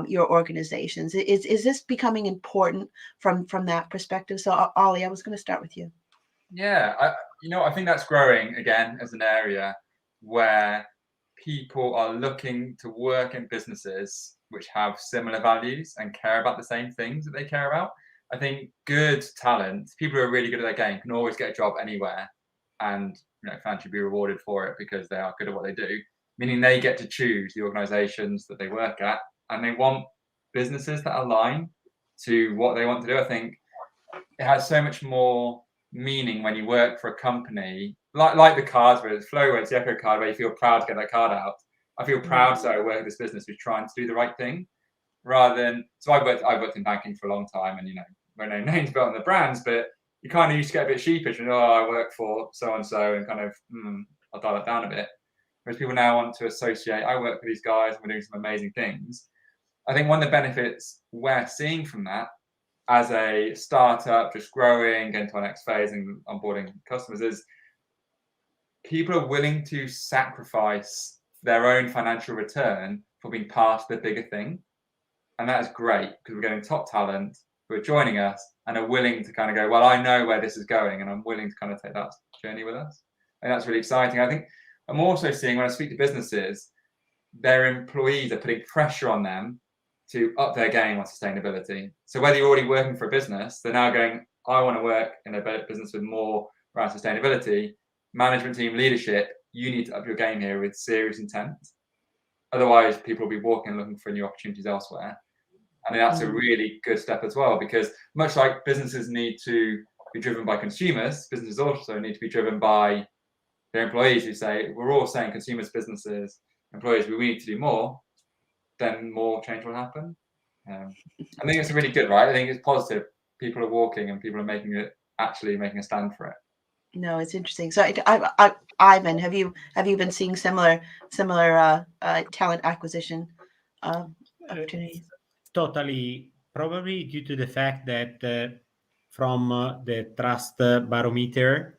Speaker 1: your organizations? Is this becoming important from that perspective? So Ollie, I was going to start with you.
Speaker 5: Yeah, I think that's growing again as an area where people are looking to work in businesses which have similar values and care about the same things that they care about. I think good talent, people who are really good at their game, can always get a job anywhere and financially be rewarded for it because they are good at what they do, meaning they get to choose the organizations that they work at, and they want businesses that align to what they want to do. I think it has so much more meaning when you work for a company like the cards, where it's Flowe, it's the Ekko card, where you feel proud to get that card out. I feel proud to work with this business who's trying to do the right thing, rather than. So I've worked in banking for a long time, and we're no names built on the brands, but you kind of used to get a bit sheepish and I work for so and so, and kind of I'll dial that down a bit. Whereas people now want to associate, I work with these guys and we're doing some amazing things. I think one of the benefits we're seeing from that as a startup, just growing, getting to our next phase and onboarding customers, is people are willing to sacrifice their own financial return for being part of the bigger thing. And that is great, because we're getting top talent who are joining us and are willing to kind of go, well, I know where this is going and I'm willing to kind of take that journey with us. And that's really exciting. I think I'm also seeing, when I speak to businesses, their employees are putting pressure on them to up their game on sustainability. So whether you're already working for a business, they're now going, I want to work in a better business with more around sustainability. Management team, leadership, you need to up your game here with serious intent. Otherwise, people will be walking looking for new opportunities elsewhere. And that's a really good step as well, because much like businesses need to be driven by consumers, businesses also need to be driven by their employees, who say, we're all saying consumers, businesses, employees, we need to do more, then more change will happen. I think it's really good, right? I think it's positive. People are walking and people are actually making a stand for it.
Speaker 1: No, it's interesting. So, Ivan, have you been seeing similar talent acquisition opportunities?
Speaker 4: Totally, probably due to the fact that from the trust barometer,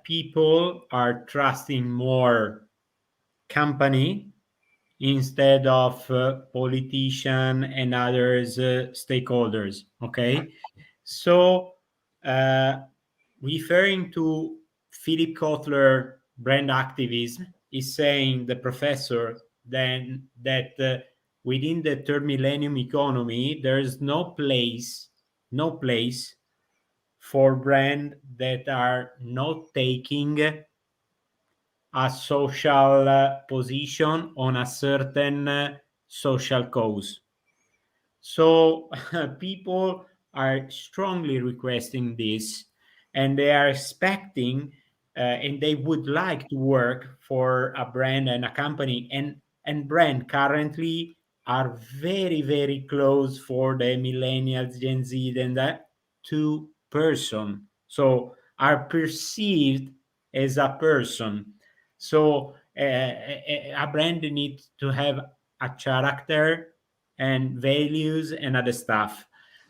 Speaker 4: people are trusting more company instead of politician and others stakeholders. Okay, so referring to Philip Kotler brand activism, is saying, the professor, then that within the third millennium economy, there's no place for brands that are not taking a social position on a certain social cause. So people are strongly requesting this, and they are expecting and they would like to work for a brand and a company, and brand currently are very, very close for the millennials, Gen Z, and that to person, so are perceived as a person. So a brand needs to have a character and values and other stuff.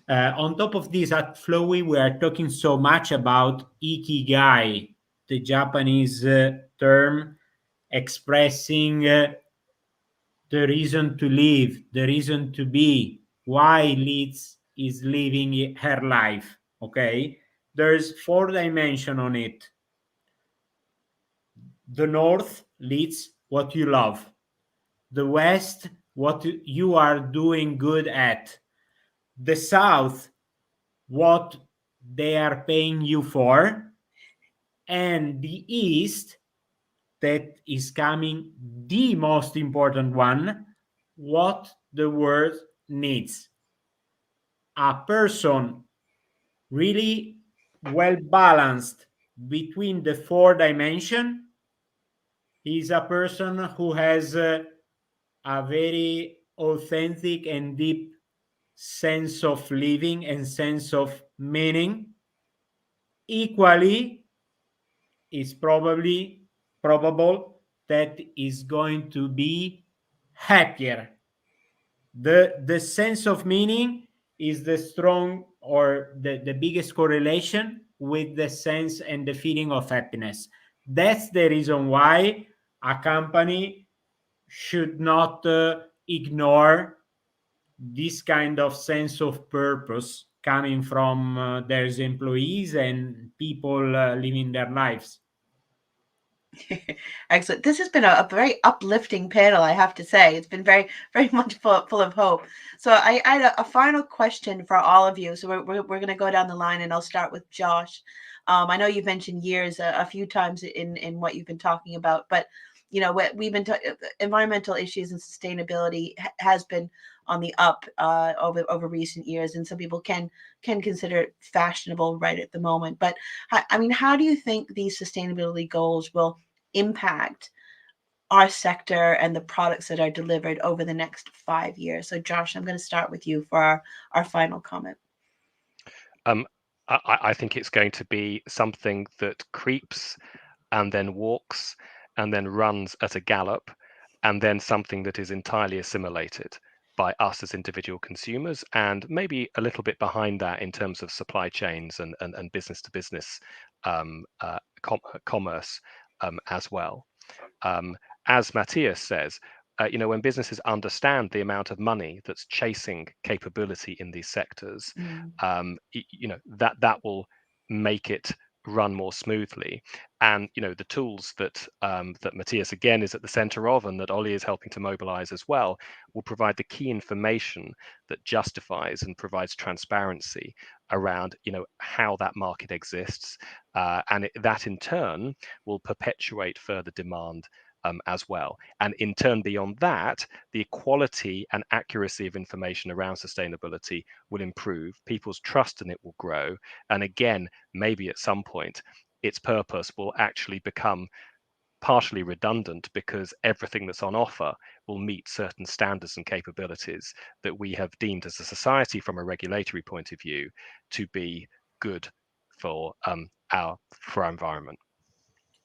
Speaker 4: On top of this, at Flowe, we are talking so much about ikigai, the Japanese term expressing the reason to live, the reason to be, why Liz is living her life. Okay, there's 4 dimensions on it. The north leads what you love. The west, what you are doing good at. The south, what they are paying you for. And the east, that is coming the most important one, what the world needs. A person really well balanced between the 4 dimensions is a person who has a very authentic and deep sense of living and sense of meaning. Equally, is probable that is going to be happier. The sense of meaning is the strong or the biggest correlation with the sense and the feeling of happiness. That's the reason why a company should not ignore this kind of sense of purpose coming from their employees and people living their lives.
Speaker 1: Excellent. This has been a very uplifting panel, I have to say. It's been very, very much full of hope. So I had a final question for all of you. So we're going to go down the line, and I'll start with Josh. I know you've mentioned years a few times in what you've been talking about, but you know, we've been environmental issues and sustainability has been on the up over recent years, and some people can consider it fashionable right at the moment. But I mean, how do you think these sustainability goals will impact our sector and the products that are delivered over the next 5 years? So Josh, I'm going to start with you for our final comment.
Speaker 3: I think it's going to be something that creeps and then walks and then runs at a gallop, and then something that is entirely assimilated by us as individual consumers, and maybe a little bit behind that in terms of supply chains and business to business commerce as well. As Matthias says, you know, when businesses understand the amount of money that's chasing capability in these sectors, you know, that will make it run more smoothly. And you know, the tools that that Matthias again is at the center of, and that Ollie is helping to mobilize as well, will provide the key information that justifies and provides transparency around, you know, how that market exists, and that in turn will perpetuate further demand as well. And in turn, beyond that, the quality and accuracy of information around sustainability will improve, people's trust in it will grow, and again, maybe at some point, its purpose will actually become partially redundant, because everything that's on offer will meet certain standards and capabilities that we have deemed as a society from a regulatory point of view to be good for our environment.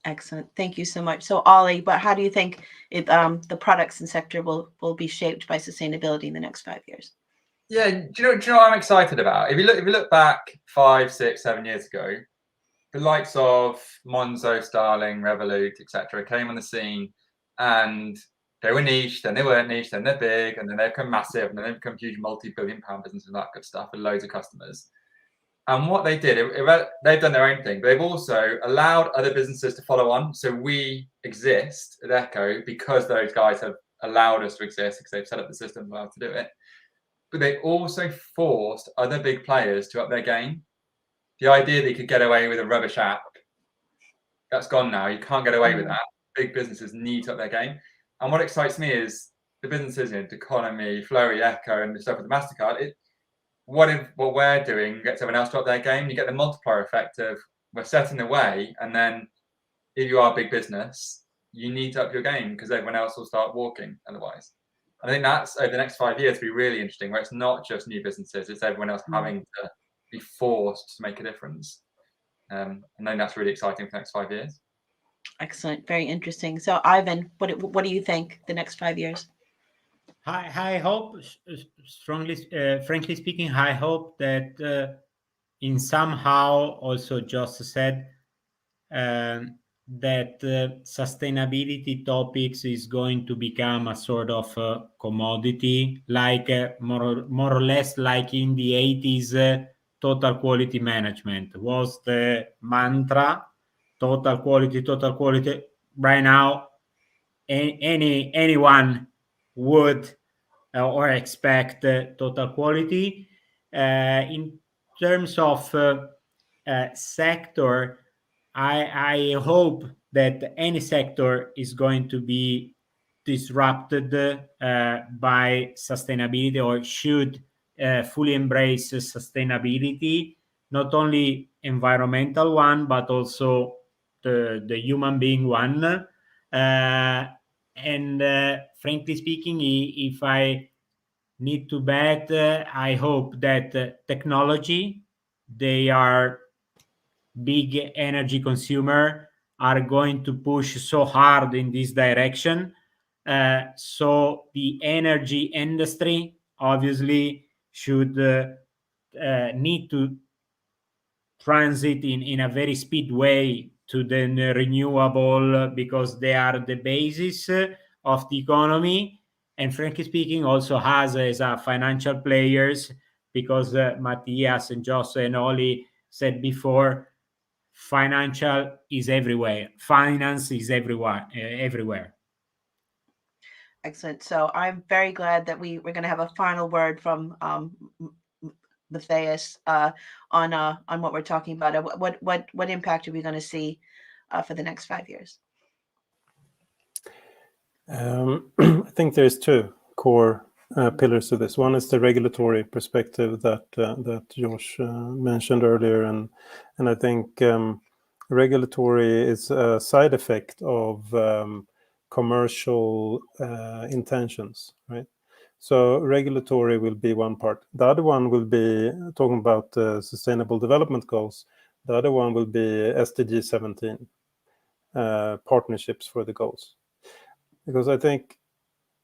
Speaker 1: Excellent. Thank you so much. So Ollie, but how do you think the products and sector will be shaped by sustainability in the next 5 years?
Speaker 5: Yeah, do you know what I'm excited about? If you look back 5, 6, 7 years ago, the likes of Monzo, Starling, Revolut, etc., came on the scene, and they were niche, then they weren't niche, then they're big, and then they become massive, and then they become huge multi-billion-pound businesses and that good stuff with loads of customers. And what they did, they've done their own thing. They've also allowed other businesses to follow on. So we exist at Ekko because those guys have allowed us to exist, because they've set up the system well to do it. But they also forced other big players to up their game. The idea that you could get away with a rubbish app, that's gone now. You can't get away with that. Big businesses need to up their game. And what excites me is the businesses in Doconomy, Flowe and Ekko, and the stuff with the Mastercard. What we're doing gets everyone else to up their game. You get the multiplier effect of we're setting the way, and then if you are a big business, you need to up your game because everyone else will start walking otherwise. I think that's over the next 5 years to be really interesting, where it's not just new businesses, it's everyone else having to be forced to make a difference. And then that's really exciting for the next 5 years.
Speaker 1: Excellent. Very interesting. So Ivan, what do you think the next 5 years?
Speaker 4: I hope, strongly, frankly speaking, I hope that in somehow also just said that sustainability topics is going to become a sort of commodity, like more or less like in the 80s, total quality management was the mantra. Total quality. Right now, anyone would or expect total quality. In terms of sector, I hope that any sector is going to be disrupted by sustainability, or should fully embrace sustainability, not only environmental one, but also the human being one. And frankly speaking, if I need to bet, I hope that technology, they are big energy consumer, are going to push so hard in this direction. So the energy industry obviously should need to transit in a very speed way to the renewable, because they are the basis of the economy, and frankly speaking also has as a financial players, because Matthias and Joss and Oli said before, financial is everywhere, finance is everywhere.
Speaker 1: Excellent. So I'm very glad that we're going to have a final word from Matthias on what we're talking about. What impact are we going to see for the next 5 years?
Speaker 2: I think there's two core pillars to this. One is the regulatory perspective that Josh mentioned earlier, and I think regulatory is a side effect of commercial intentions, right? So regulatory will be one part. The other one will be talking about sustainable development goals. The other one will be SDG 17, partnerships for the goals. Because I think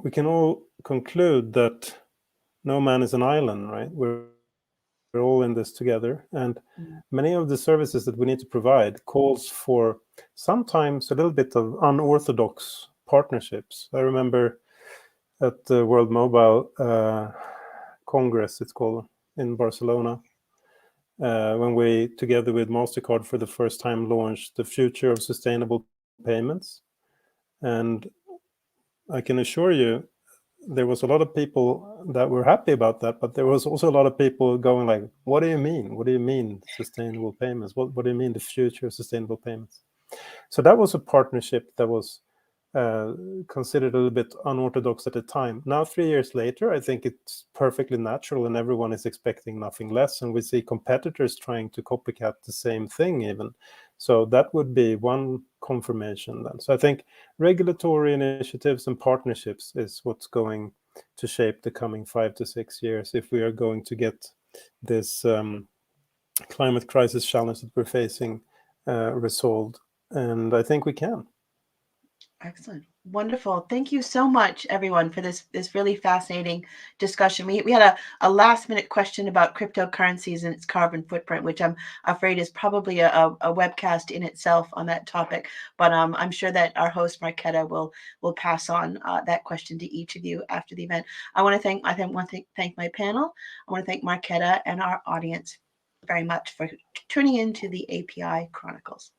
Speaker 2: we can all conclude that no man is an island, right? We're all in this together. And many of the services that we need to provide calls for sometimes a little bit of unorthodox partnerships. I remember at the World Mobile Congress, it's called, in Barcelona, when we, together with Mastercard, for the first time launched the future of sustainable payments. And I can assure you, there was a lot of people that were happy about that, but there was also a lot of people going like, what do you mean? What do you mean sustainable payments? What do you mean the future of sustainable payments? So that was a partnership that was considered a little bit unorthodox at the time. Now, 3 years later, I think it's perfectly natural and everyone is expecting nothing less. And we see competitors trying to copycat the same thing even. So that would be one confirmation then. So I think regulatory initiatives and partnerships is what's going to shape the coming 5 to 6 years if we are going to get this climate crisis challenge that we're facing resolved. And I think we can.
Speaker 1: Excellent. Wonderful. Thank you so much, everyone, for this really fascinating discussion. We had a last minute question about cryptocurrencies and its carbon footprint, which I'm afraid is probably a webcast in itself on that topic. But I'm sure that our host Marketa will pass on that question to each of you after the event. I want to thank my panel. I want to thank Marketa and our audience very much for tuning into the API Chronicles.